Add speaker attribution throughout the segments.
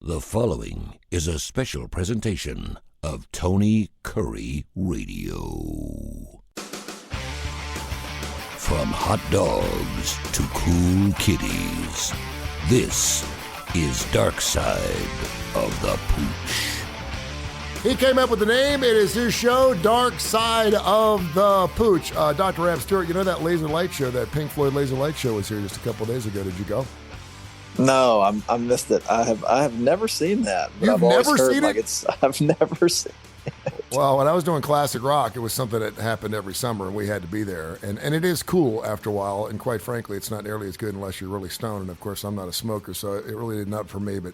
Speaker 1: The following is a special presentation of Tony Kurre Radio. From hot dogs to cool kitties, this is Darkside of the Pooch.
Speaker 2: He came up with the name. It is his show, Darkside of the Pooch. Dr. Stewart, you know that laser light show, that Pink Floyd laser light show was here just a couple of days ago. Did you go?
Speaker 3: No, I missed it. I have never seen that.
Speaker 2: You've
Speaker 3: I've always
Speaker 2: never
Speaker 3: heard,
Speaker 2: seen
Speaker 3: like,
Speaker 2: it?
Speaker 3: I've never seen it.
Speaker 2: Well, when I was doing classic rock, it was something that happened every summer, and we had to be there. And it is cool after a while, and quite frankly, it's not nearly as good unless you're really stoned. And, of course, I'm not a smoker, so it really did not for me. But,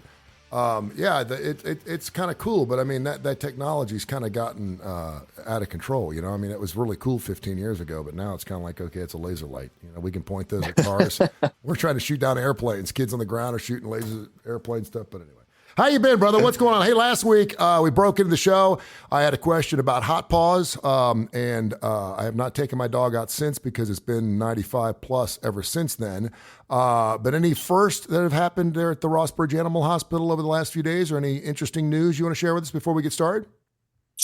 Speaker 2: it's kind of cool. But, I mean, that technology's kind of gotten out of control, you know? I mean, it was really cool 15 years ago, but now it's kind of like, okay, it's a laser light. You know, we can point those at cars. We're trying to shoot down airplanes. Kids on the ground are shooting lasers at airplane stuff, but anyway. How you been, brother? What's going on? Hey, last week we broke into the show. I had a question about hot paws, and I have not taken my dog out since because it's been 95 plus ever since then. But any first that have happened there at the Rossbridge Animal Hospital over the last few days, or any interesting news you want to share with us before we get started?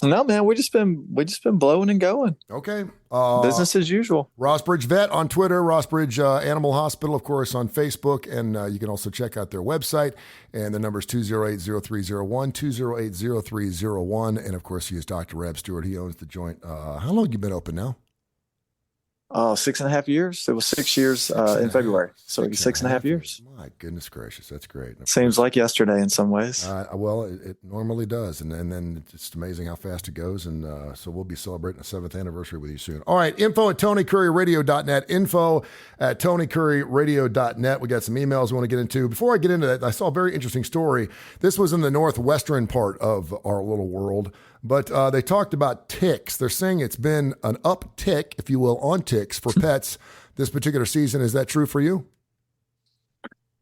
Speaker 3: No, man, we just been blowing and going.
Speaker 2: Okay.
Speaker 3: Business as usual.
Speaker 2: Rossbridge Vet on Twitter, Rossbridge Animal Hospital, of course, on Facebook, and you can also check out their website. And the number is 208-0301, 208-0301. And, of course, he is Dr. Reb Stewart. He owns the joint. How long have you been open now?
Speaker 3: 6.5 years. It was 6 years in February. So 6.5 years.
Speaker 2: My goodness gracious. That's great.
Speaker 3: Seems like yesterday in some ways.
Speaker 2: Well, it normally does. And then it's just amazing how fast it goes. And so we'll be celebrating the 7th anniversary with you soon. All right. Info at TonyCurryRadio.net. Info at TonyCurryRadio.net. We got some emails we want to get into. Before I get into that, I saw a very interesting story. This was in the northwestern part of our little world. But they talked about ticks. They're saying it's been an uptick, if you will, on ticks for pets this particular season. Is that true for you?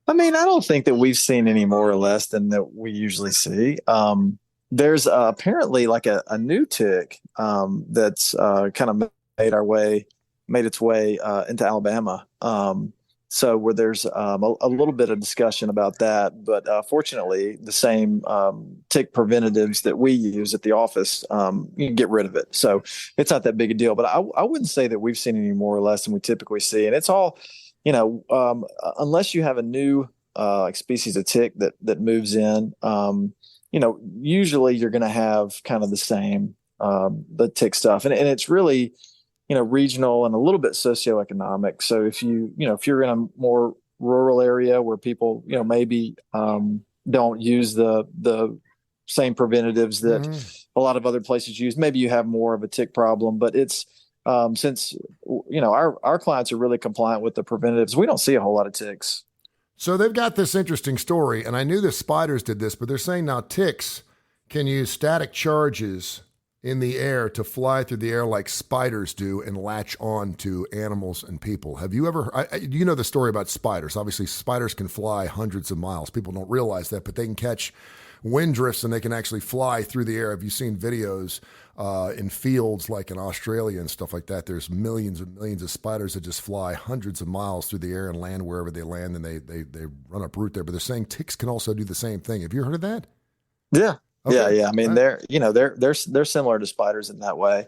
Speaker 3: I mean, I don't think that we've seen any more or less than that we usually see. There's apparently like a new tick that's kind of made its way into Alabama. So where there's a little bit of discussion about that, but fortunately, the same tick preventatives that we use at the office, you can get rid of it. So it's not that big a deal. But I wouldn't say that we've seen any more or less than we typically see. And it's all, unless you have a new species of tick that moves in, usually you're going to have kind of the same the tick stuff, and it's really, regional and a little bit socioeconomic. So if you're in a more rural area where people, maybe don't use the same preventatives that a lot of other places use, maybe you have more of a tick problem. But it's since our clients are really compliant with the preventatives, we don't see a whole lot of ticks.
Speaker 2: So they've got this interesting story, and I knew the spiders did this, but they're saying now ticks can use static charges in the air to fly through the air like spiders do and latch on to animals and people. Have you ever, do you know the story about spiders? Obviously, spiders can fly hundreds of miles. People don't realize that, but they can catch wind drifts and they can actually fly through the air. Have you seen videos in fields like in Australia and stuff like that? There's millions and millions of spiders that just fly hundreds of miles through the air and land wherever they land, and they run uproot there. But they're saying ticks can also do the same thing. Have you heard of that?
Speaker 3: Yeah.
Speaker 2: Okay.
Speaker 3: Yeah. I mean, they're similar to spiders in that way.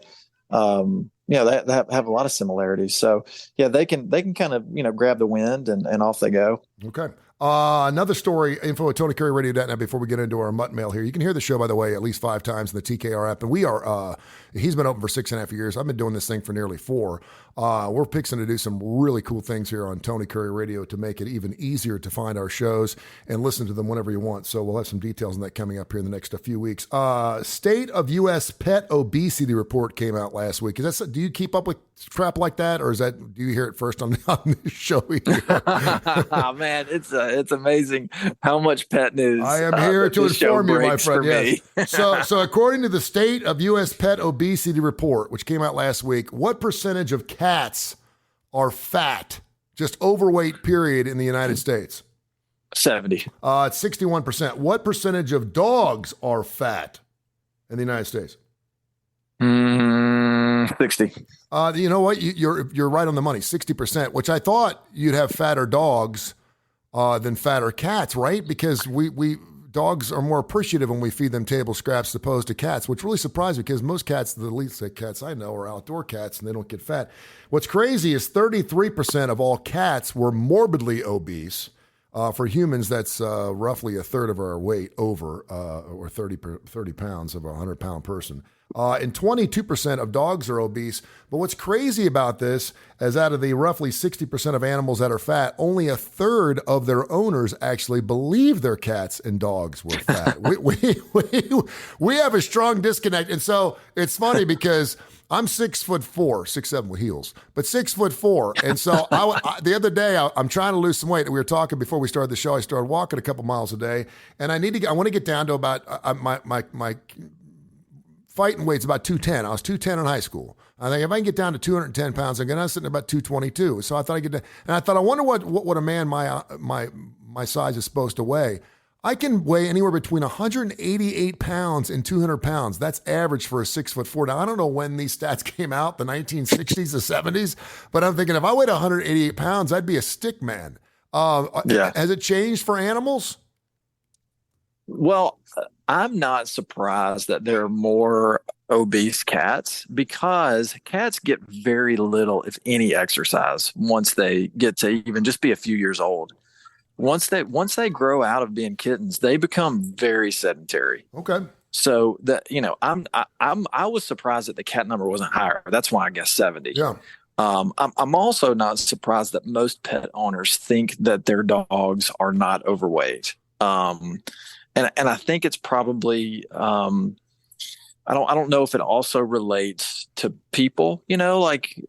Speaker 3: They have a lot of similarities. So yeah, they can kind of, grab the wind and off they go.
Speaker 2: Okay. Another story, info at TonyCurryRadio.net before we get into our mutt mail here. You can hear the show, by the way, at least 5 times in the TKR app. And we are, he's been open for 6.5 years. I've been doing this thing for nearly 4. We're fixing to do some really cool things here on Tony Curry Radio to make it even easier to find our shows and listen to them whenever you want. So we'll have some details on that coming up here in the next few weeks. State of U.S. Pet Obesity Report came out last week. Do you keep up with crap like that, or do you hear it first on this show here?
Speaker 3: Oh, man, it's amazing how much pet news.
Speaker 2: I am here to inform you, my friend. Yes. So according to the State of U.S. Pet Obesity Report, which came out last week, what percentage of cats are fat, just overweight, period, in the United States?
Speaker 3: 70.
Speaker 2: It's 61%. What percentage of dogs are fat in the United States?
Speaker 3: 60.
Speaker 2: You know what? You're right on the money. 60%, which I thought you'd have fatter dogs than fatter cats, right? Because we dogs are more appreciative when we feed them table scraps as opposed to cats, which really surprised me because most cats, the least cats I know, are outdoor cats and they don't get fat. What's crazy is 33% of all cats were morbidly obese. For humans, that's roughly a third of our weight over, or 30 pounds of a 100-pound person. And 22% of dogs are obese. But what's crazy about this is out of the roughly 60% of animals that are fat, only a third of their owners actually believe their cats and dogs were fat. we have a strong disconnect. And so it's funny because I'm 6'4", 6'7" with heels, but 6'4". And so the other day, I'm trying to lose some weight. We were talking before we started the show. I started walking a couple miles a day, and I want to get down to about my fighting weight's about 210. I was 210 in high school. I think if I can get down to 210 pounds, I'm going to sitting at about 222. So I thought I get down, and I thought, I wonder what a man my size is supposed to weigh. I can weigh anywhere between 188 pounds and 200 pounds. That's average for a 6'4". Now, I don't know when these stats came out, the 1960s, the 70s, but I'm thinking if I weighed 188 pounds, I'd be a stick man. Has it changed for animals?
Speaker 3: Well, I'm not surprised that there are more obese cats because cats get very little, if any, exercise once they get to even just be a few years old. Once they grow out of being kittens, they become very sedentary.
Speaker 2: Okay.
Speaker 3: So that, I was surprised that the cat number wasn't higher. That's why I guess 70.
Speaker 2: Yeah.
Speaker 3: I'm also not surprised that most pet owners think that their dogs are not overweight. And I think it's probably, I don't know if it also relates to people, like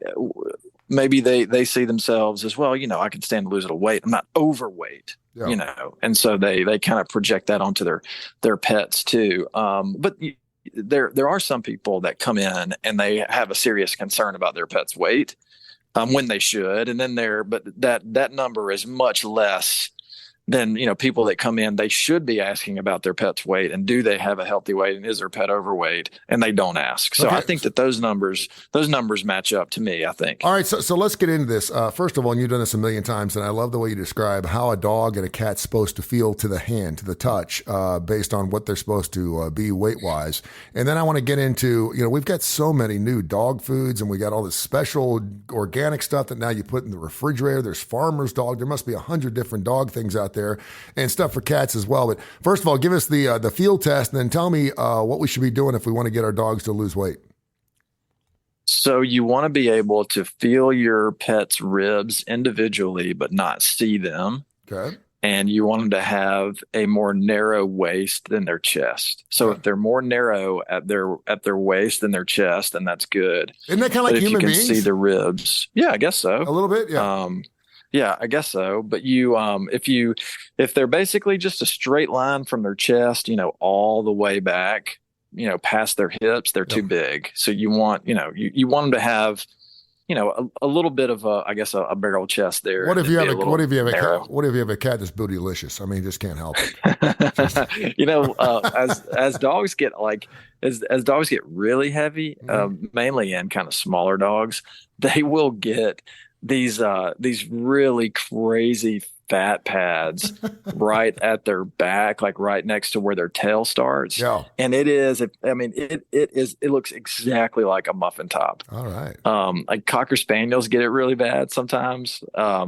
Speaker 3: maybe they see themselves as, well, I can stand to lose a little weight. I'm not overweight, and so they kind of project that onto their pets too. But there are some people that come in and they have a serious concern about their pet's weight when they should. And then but that number is much less than, people that come in, they should be asking about their pet's weight and do they have a healthy weight and is their pet overweight, and they don't ask. So okay. I think that those numbers match up to me, I think.
Speaker 2: All right. So let's get into this. First of all, and you've done this a million times, and I love the way you describe how a dog and a cat's supposed to feel to the hand, to the touch, based on what they're supposed to be weight-wise. And then I want to get into, we've got so many new dog foods, and we got all this special organic stuff that now you put in the refrigerator. There's farmer's dog. There must be 100 different dog things out there, and stuff for cats as well. But first of all, give us the field test, and then tell me what we should be doing if we want to get our dogs to lose weight.
Speaker 3: So you want to be able to feel your pet's ribs individually, but not see them.
Speaker 2: Okay.
Speaker 3: And you want them to have a more narrow waist than their chest. So if they're more narrow at their waist than their chest, then that's good.
Speaker 2: Isn't that kind of like human beings?
Speaker 3: If you can see the ribs. Yeah, I guess so.
Speaker 2: A little bit, yeah.
Speaker 3: Yeah, I guess so. But if they're basically just a straight line from their chest, all the way back, past their hips, they're too big. So you want, you want them to have, a little bit of a barrel chest there.
Speaker 2: What if you have a cat that's bootylicious? I mean, just can't help
Speaker 3: it. As dogs get as dogs get really heavy, mainly in kind of smaller dogs, they will get these really crazy fat pads right at their back, like right next to where their tail starts.
Speaker 2: Yeah.
Speaker 3: And it looks exactly like a muffin top.
Speaker 2: All right.
Speaker 3: Like Cocker Spaniels get it really bad sometimes. I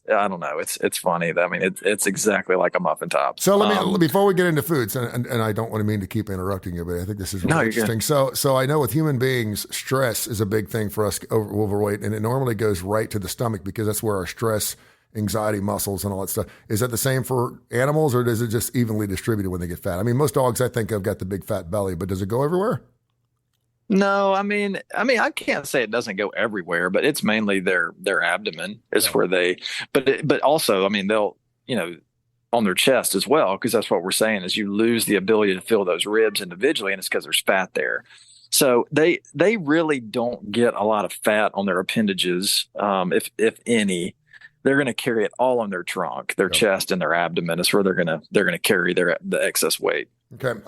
Speaker 3: don't know. It's funny. I mean, it's exactly like a muffin top.
Speaker 2: So let me, before we get into foods, and I don't want to mean to keep interrupting you, but I think this is really interesting. So I know with human beings, stress is a big thing for us overweight, and it normally goes right to the stomach because that's where our stress, anxiety muscles and all that stuff. Is that the same for animals, or does it just evenly distributed when they get fat? I mean, most dogs I think have got the big fat belly, but does it go everywhere?
Speaker 3: No, I mean, I can't say it doesn't go everywhere, but it's mainly their abdomen is where they, but also, I mean, they'll, on their chest as well, because that's what we're saying is you lose the ability to feel those ribs individually, and it's because there's fat there. So they really don't get a lot of fat on their appendages, if any. They're going to carry it all on their trunk, their chest, and their abdomen is where they're going to carry the excess weight.
Speaker 2: Okay.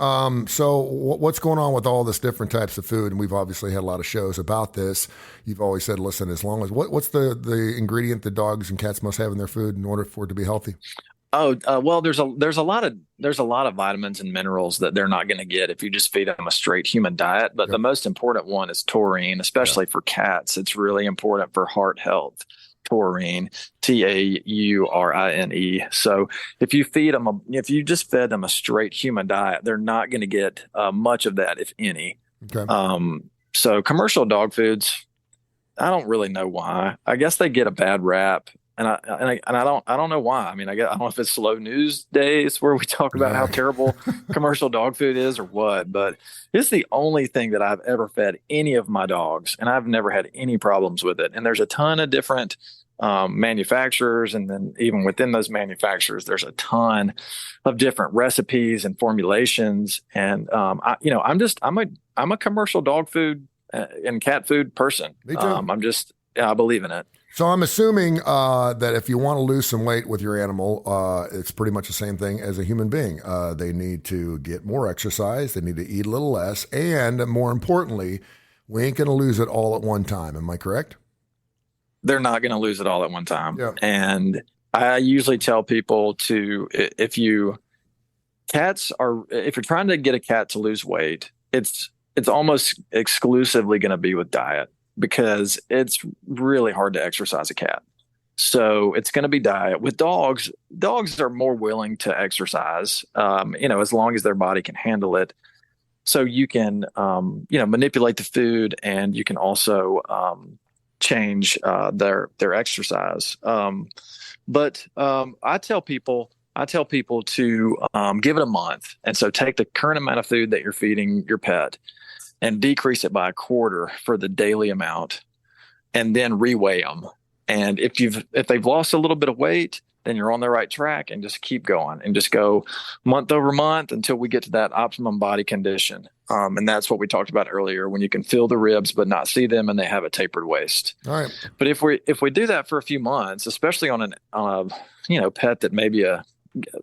Speaker 2: So what's going on with all this different types of food? And we've obviously had a lot of shows about this. You've always said, listen, as long as what's the ingredient that dogs and cats must have in their food in order for it to be healthy?
Speaker 3: Well, there's a lot of vitamins and minerals that they're not going to get if you just feed them a straight human diet. But
Speaker 2: Yep.
Speaker 3: the most important one is taurine,
Speaker 2: Yeah.
Speaker 3: especially for cats. It's really important for heart health. Taurine, Taurine. So if you just fed them a straight human diet, they're not going to get much of that, if any.
Speaker 2: Okay.
Speaker 3: So commercial dog foods, I don't really know why. I guess they get a bad rap, and I don't know why. I mean, I don't know if it's slow news days where we talk about how
Speaker 2: Yeah.
Speaker 3: terrible commercial dog food is or what, but it's the only thing that I've ever fed any of my dogs, and I've never had any problems with it. And there's a ton of different manufacturers, and then even within those manufacturers, there's a ton of different recipes and formulations. And I'm a commercial dog food and cat food person.
Speaker 2: Me too.
Speaker 3: I believe in it.
Speaker 2: So I'm assuming that if you want to lose some weight with your animal, it's pretty much the same thing as a human being. They need to get more exercise. They need to eat a little less. And more importantly, we ain't going to lose it all at one time. Am I correct?
Speaker 3: They're not going to lose it all at one time.
Speaker 2: Yeah.
Speaker 3: And I usually tell people if you're trying to get a cat to lose weight, it's almost exclusively going to be with diet, because it's really hard to exercise a cat. So it's going to be diet. With dogs are more willing to exercise, as long as their body can handle it. So you can, manipulate the food, and you can also change their exercise. But I tell people to give it a month. And so take the current amount of food that you're feeding your pet and decrease it by a quarter for the daily amount, and then reweigh them. And if they've lost a little bit of weight, then you're on the right track, and just keep going and just go month over month until we get to that optimum body condition. And that's what we talked about earlier, when you can feel the ribs but not see them, and they have a tapered waist.
Speaker 2: All right.
Speaker 3: But if we do that for a few months, especially on a pet that may be a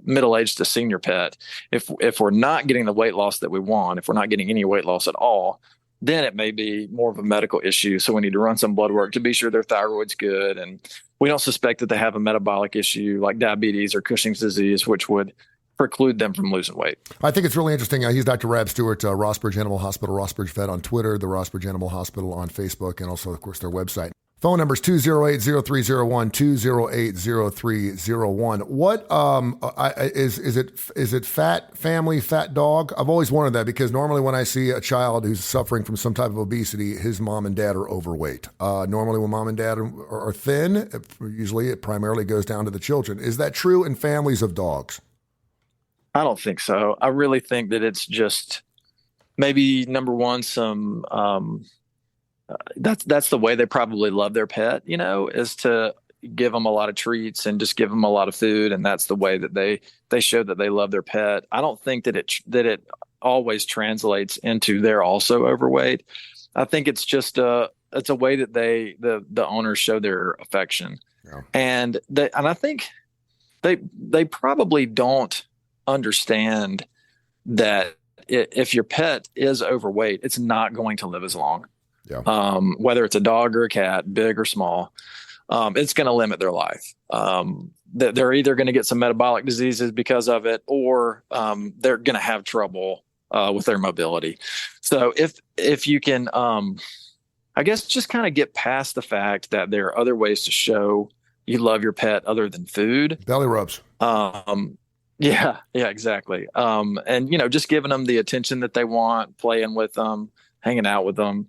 Speaker 3: middle-aged to senior pet, if we're not getting the weight loss that we want, if we're not getting any weight loss at all, then it may be more of a medical issue. So we need to run some blood work to be sure their thyroid's good, and we don't suspect that they have a metabolic issue like diabetes or Cushing's disease, which would preclude them from losing weight.
Speaker 2: I think it's really interesting. He's Dr. Rab Stewart, Rossbridge Animal Hospital, Rossbridge Vet on Twitter, the Rossbridge Animal Hospital on Facebook, and also, of course, their website. Phone number is 208-0301, 208-0301. What is it fat family, fat dog? I've always wondered that, because normally when I see a child who's suffering from some type of obesity, his mom and dad are overweight. Normally when mom and dad are thin, usually it primarily goes down to the children. Is that true in families of dogs?
Speaker 3: I don't think so. I really think that it's just maybe, number one, some that's the way they probably love their pet, is to give them a lot of treats and just give them a lot of food. And that's the way that they show that they love their pet. I don't think that it always translates into they're also overweight. I think it's just it's a way that the owners show their affection.
Speaker 2: Yeah.
Speaker 3: And I think they probably don't understand that if your pet is overweight, it's not going to live as long.
Speaker 2: Yeah.
Speaker 3: Whether it's a dog or a cat, big or small, it's going to limit their life. They're either going to get some metabolic diseases because of it, or they're going to have trouble with their mobility. So if you can, I guess, just kind of get past the fact that there are other ways to show you love your pet other than food.
Speaker 2: Belly rubs.
Speaker 3: Yeah, exactly. And just giving them the attention that they want, playing with them, hanging out with them.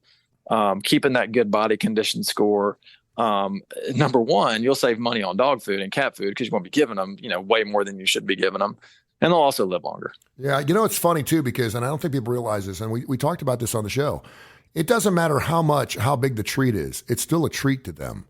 Speaker 3: Keeping that good body condition score. Number one, you'll save money on dog food and cat food, because you won't be giving them, way more than you should be giving them. And they'll also live longer.
Speaker 2: Yeah. It's funny too, because, and I don't think people realize this, and we talked about this on the show. It doesn't matter how big the treat is. It's still a treat to them.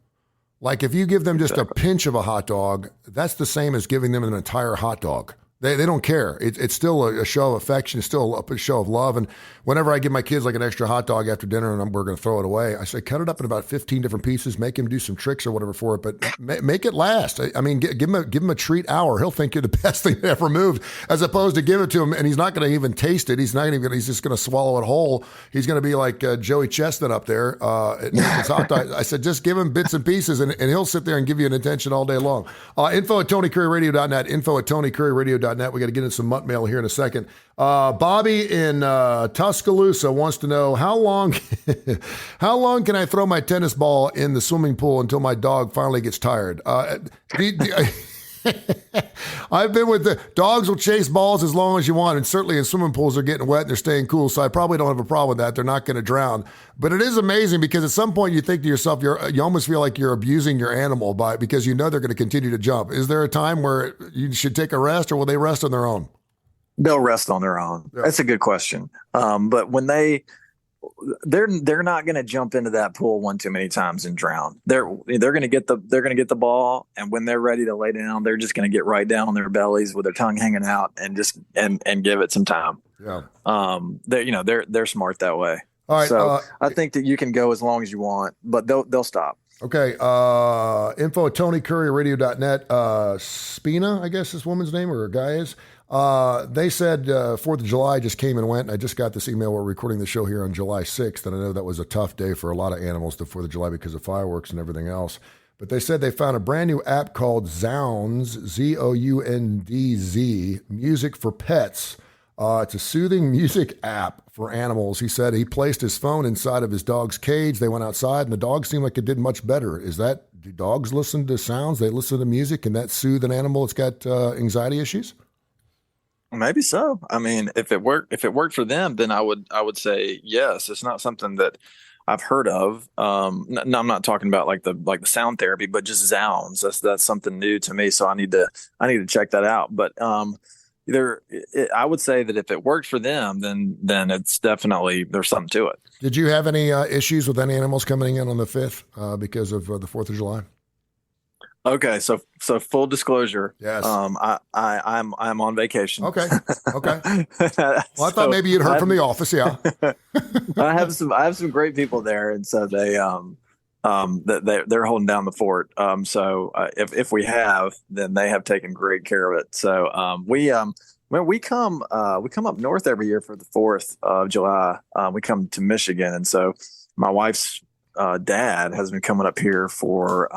Speaker 2: Like if you give them just a pinch of a hot dog, that's the same as giving them an entire hot dog. They don't care. It's still a show of affection. It's still a show of love. And whenever I give my kids like an extra hot dog after dinner and we're going to throw it away, I say cut it up in about 15 different pieces. Make him do some tricks or whatever for it, but make it last. I mean, give him a treat hour. He'll think you're the best thing that ever moved, as opposed to give it to him and he's not going to even taste it. He's just going to swallow it whole. He's going to be like Joey Chestnut up there at his hot dog. I said just give him bits and pieces and he'll sit there and give you an attention all day long. Info at TonyCurryRadio.net. Info at TonyCurryRadio.net. We got to get into some mutt mail here in a second. Bobby in Tuscaloosa wants to know how long can I throw my tennis ball in the swimming pool until my dog finally gets tired? I've been with the dogs will chase balls as long as you want, and certainly in swimming pools they're getting wet and they're staying cool, so I probably don't have a problem with that. They're not going to drown. But it is amazing because at some point you think to yourself, you almost feel like you're abusing your animal because you know they're going to continue to jump. Is there a time where you should take a rest, or will they rest on their own?
Speaker 3: They'll rest on their own. Yeah. That's a good question. But when they're not going to jump into that pool one too many times and drown. They're going to get the ball, and when they're ready to lay down, they're just going to get right down on their bellies with their tongue hanging out and just and give it some time. Yeah. They're smart that way. All right. So I think that you can go as long as you want, but they'll stop.
Speaker 2: Okay. Info at TonyCurryRadio.net. Spina, I guess this woman's name or her guy is. They said 4th of July just came and went, and I just got this email. We're recording the show here on July 6th, and I know that was a tough day for a lot of animals, the 4th of July, because of fireworks and everything else. But they said they found a brand new app called Zounds, Zoundz, Music for Pets. It's a soothing music app for animals. He said he placed his phone inside of his dog's cage. They went outside, and the dog seemed like it did much better. Do dogs listen to sounds? They listen to music? Can that soothe an animal that's got anxiety issues?
Speaker 3: Maybe so. I mean, if it worked for them, then I would say yes. It's not something that I've heard of. No, I'm not talking about like the sound therapy, but just Zounds. That's something new to me. So I need to check that out. But I would say that if it worked for them, then it's definitely, there's something to it.
Speaker 2: Did you have any issues with any animals coming in on the 5th because of the 4th of July?
Speaker 3: Okay, so full disclosure.
Speaker 2: Yes.
Speaker 3: I'm on vacation.
Speaker 2: Okay. Well, I thought maybe you'd heard from the office. Yeah.
Speaker 3: I have some great people there, and so they're holding down the fort. So if we have, then they have taken great care of it. So we come up north every year for the 4th of July. We come to Michigan, and so my wife's dad has been coming up here for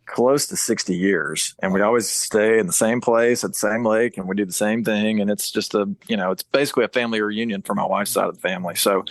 Speaker 3: close to 60 years, and we always stay in the same place at the same lake, and we do the same thing, and it's just it's basically a family reunion for my wife's side of the family. So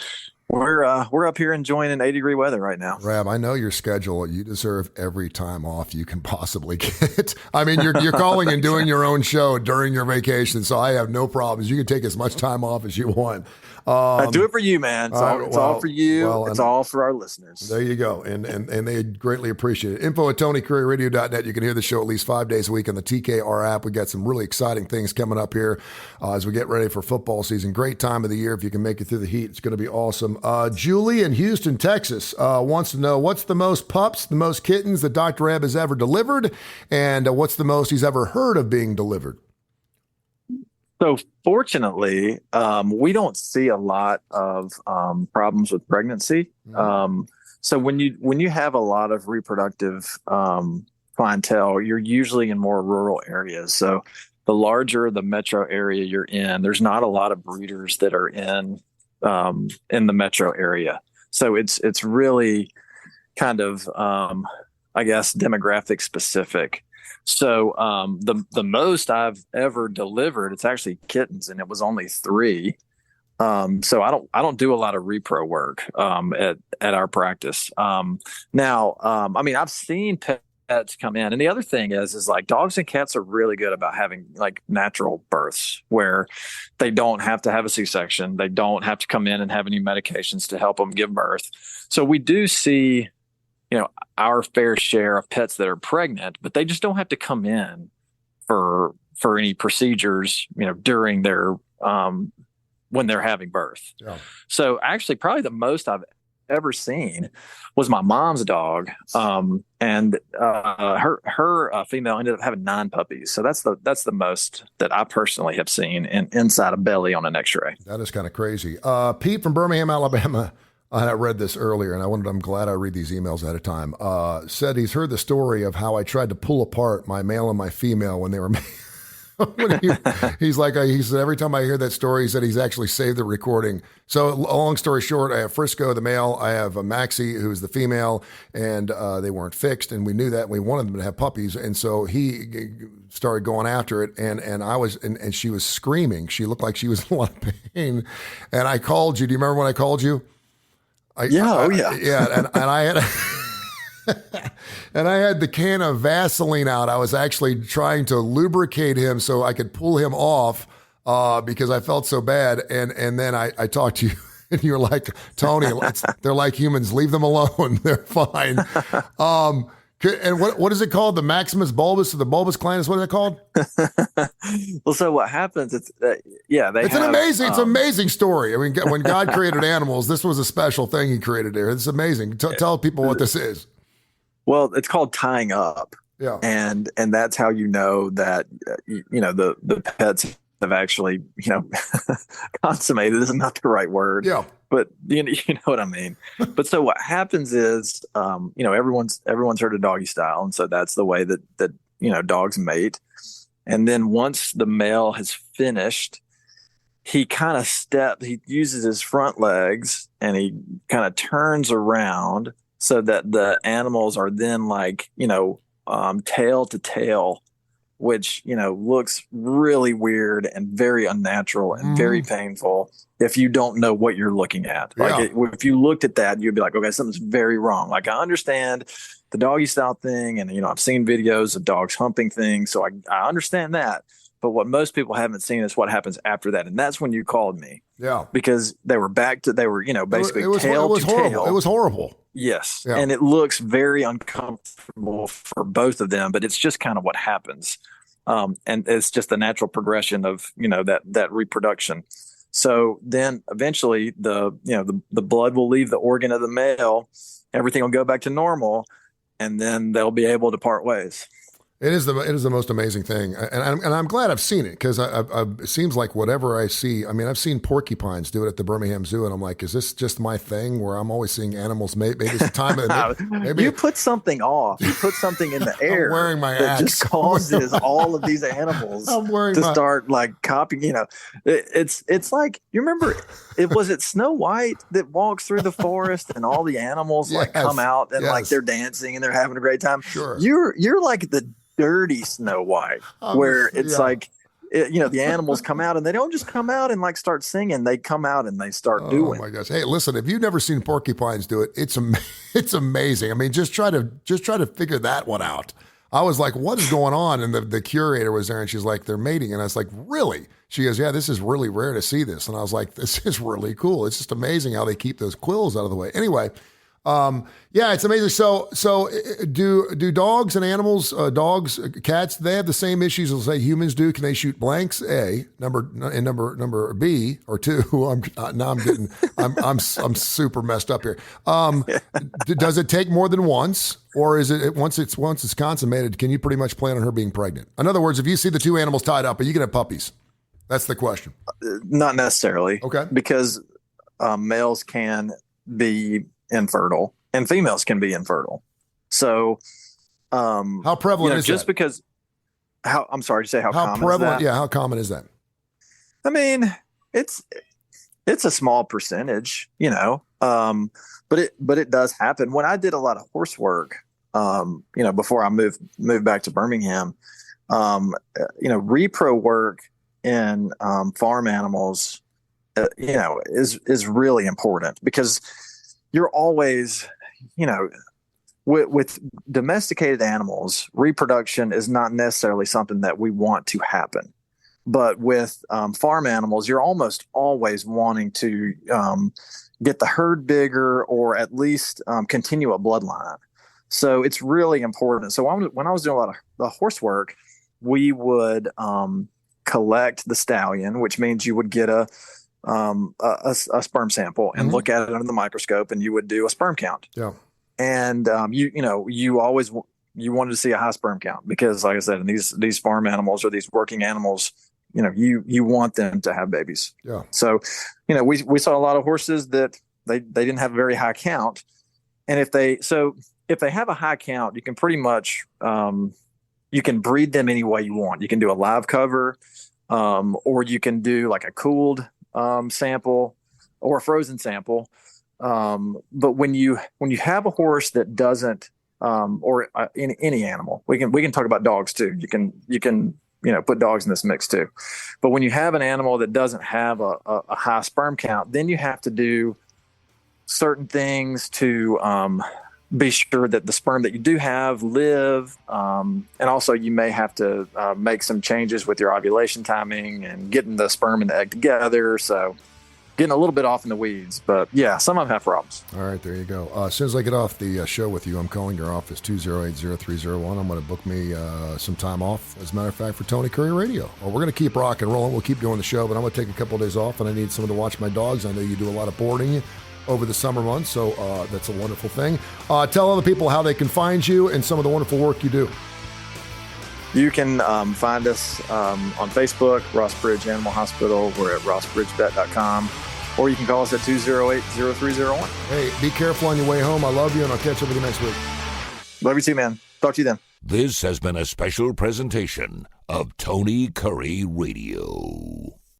Speaker 3: we're up here enjoying an 80-degree weather right now.
Speaker 2: Rab, I know your schedule. You deserve every time off you can possibly get. I mean, you're calling and doing your own show during your vacation, so I have no problems. You can take as much time off as you want.
Speaker 3: I do it for you, man. It's all for you. It's all for our listeners.
Speaker 2: There you go. And they greatly appreciate it. Info at TonyCurryRadio.net. You can hear the show at least 5 days a week on the TKR app. We got some really exciting things coming up here as we get ready for football season. Great time of the year. If you can make it through the heat, it's going to be awesome. Julie in Houston, Texas wants to know what's the most pups, the most kittens that Dr. Reb has ever delivered, and what's the most he's ever heard of being delivered?
Speaker 3: So fortunately, we don't see a lot of problems with pregnancy. So when you have a lot of reproductive clientele, you're usually in more rural areas. So the larger the metro area you're in, there's not a lot of breeders that are in the metro area. So it's really kind of, I guess, demographic specific. So the most I've ever delivered, it's actually kittens, and it was only 3. So I don't do a lot of repro work at our practice. Now, I mean, I've seen pets come in, and the other thing is like dogs and cats are really good about having like natural births where they don't have to have a C-section, they don't have to come in and have any medications to help them give birth. So we do see, our fair share of pets that are pregnant, but they just don't have to come in for any procedures, during their when they're having birth. Yeah. So actually, probably the most I've ever seen was my mom's dog. And her female ended up having 9 puppies. So that's the most that I personally have seen inside a belly on an X-ray.
Speaker 2: That is kind of crazy. Pete from Birmingham, Alabama. I read this earlier, and I'm glad I read these emails ahead of time. Said he's heard the story of how I tried to pull apart my male and my female when they were. He said every time I hear that story, he said he's actually saved the recording. So long story short, I have Frisco, the male. I have Maxie, who's the female, and they weren't fixed, and we knew that. And we wanted them to have puppies, and so he started going after it, and she was screaming. She looked like she was in a lot of pain, and I called you. Do you remember when I called you?
Speaker 3: Yeah,
Speaker 2: and I had. And I had the can of Vaseline out. I was actually trying to lubricate him so I could pull him off because I felt so bad. And then I talked to you, and you were like, Tony, they're like humans. Leave them alone. They're fine. And what is it called? The Maximus bulbus or the bulbus clanus? What is it called?
Speaker 3: Well, so what happens? It's
Speaker 2: an amazing story. I mean, when God created animals, this was a special thing He created there. It's amazing. Tell people what this is.
Speaker 3: Well, it's called tying up.
Speaker 2: Yeah.
Speaker 3: And that's how you know that, the pets have actually, consummated is not the right word.
Speaker 2: Yeah.
Speaker 3: But you know what I mean? But so what happens is, everyone's heard of doggy style. And so that's the way that dogs mate. And then once the male has finished, he uses his front legs and he kind of turns around so that the animals are then tail to tail, which, looks really weird and very unnatural and very painful if you don't know what you're looking at.
Speaker 2: Yeah.
Speaker 3: If you looked at that, you'd be like, okay, something's very wrong. Like, I understand the doggy style thing, and, I've seen videos of dogs humping things, so I understand that. But what most people haven't seen is what happens after that. And that's when you called me.
Speaker 2: Yeah.
Speaker 3: Because they were basically tail to tail.
Speaker 2: It was horrible.
Speaker 3: Yes.
Speaker 2: Yeah.
Speaker 3: And it looks very uncomfortable for both of them, but it's just kind of what happens. And it's just the natural progression of, that reproduction. So then eventually the blood will leave the organ of the male. Everything will go back to normal, and then they'll be able to part ways.
Speaker 2: It is the most amazing thing, and I'm glad I've seen it because it seems like whatever I see. I mean, I've seen porcupines do it at the Birmingham Zoo, and I'm like, is this just my thing where I'm always seeing animals mate? Maybe it's the time of maybe
Speaker 3: you put something off. You put something in the air.
Speaker 2: I'm wearing my
Speaker 3: that
Speaker 2: axe.
Speaker 3: Just causes all of these animals start copying. It's like, you remember was it Snow White that walks through the forest and all the animals come out and they're dancing and they're having a great time.
Speaker 2: Sure,
Speaker 3: you're like the dirty Snow White, where it's the animals come out and they don't just come out and start singing. They come out and they start doing.
Speaker 2: Oh my gosh! Hey, listen, if you've never seen porcupines do it, it's amazing. I mean, just try to figure that one out. I was like, what is going on? And the curator was there, and she's like, they're mating. And I was like, really? She goes, yeah, this is really rare to see this. And I was like, this is really cool. It's just amazing how they keep those quills out of the way. Anyway. It's amazing. So do dogs and animals, cats, they have the same issues as say humans do? Can they shoot blanks? Number B or two. I'm super messed up here. Does it take more than once, or is it once it's consummated? Can you pretty much plan on her being pregnant? In other words, if you see the two animals tied up, are you can have puppies? That's the question.
Speaker 3: Not necessarily.
Speaker 2: Okay.
Speaker 3: Because males can be infertile and females can be infertile. So
Speaker 2: how prevalent is
Speaker 3: just
Speaker 2: that?
Speaker 3: Because I'm sorry to say how common
Speaker 2: prevalent
Speaker 3: is that?
Speaker 2: Yeah, how common is that?
Speaker 3: I mean, it's a small percentage, but it does happen. When I did a lot of horse work, before I moved back to Birmingham, repro work in farm animals is really important, because you're always, with domesticated animals, reproduction is not necessarily something that we want to happen. But with farm animals, you're almost always wanting to get the herd bigger, or at least continue a bloodline. So it's really important. So when I was doing a lot of the horse work, we would collect the stallion, which means you would get a a sperm sample and look at it under the microscope, and you would do a sperm count.
Speaker 2: Yeah.
Speaker 3: And you wanted to see a high sperm count because, like I said, in these farm animals or these working animals, you want them to have babies.
Speaker 2: Yeah.
Speaker 3: So, we saw a lot of horses that they didn't have a very high count. And if they have a high count, you can pretty much, you can breed them any way you want. You can do a live cover, or you can do like a cooled sample or a frozen sample. But when you have a horse that doesn't, or any animal, we can talk about dogs too. You can put dogs in this mix too. But when you have an animal that doesn't have a high sperm count, then you have to do certain things to be sure that the sperm that you do have live. And also you may have to make some changes with your ovulation timing and getting the sperm and the egg together. So getting a little bit off in the weeds, but yeah, some of them have problems.
Speaker 2: All right, there you go. As soon as I get off the show with you, I'm calling your office, 208-0301. I'm going to book me some time off, as a matter of fact, for Tony Curre Radio. Well, we're going to keep rock and rolling. We'll keep doing the show, but I'm going to take a couple of days off, and I need someone to watch my dogs. I know you do a lot of boarding over the summer months, so that's a wonderful thing. Tell other people how they can find you and some of the wonderful work you do.
Speaker 3: You can find us on Facebook, Rossbridge Animal Hospital. We're at rossbridgevet.com. Or you can call us at 208-0301.
Speaker 2: Hey, be careful on your way home. I love you, and I'll catch up with you next week.
Speaker 3: Love you too, man. Talk to you then.
Speaker 1: This has been a special presentation of Tony Curre Radio.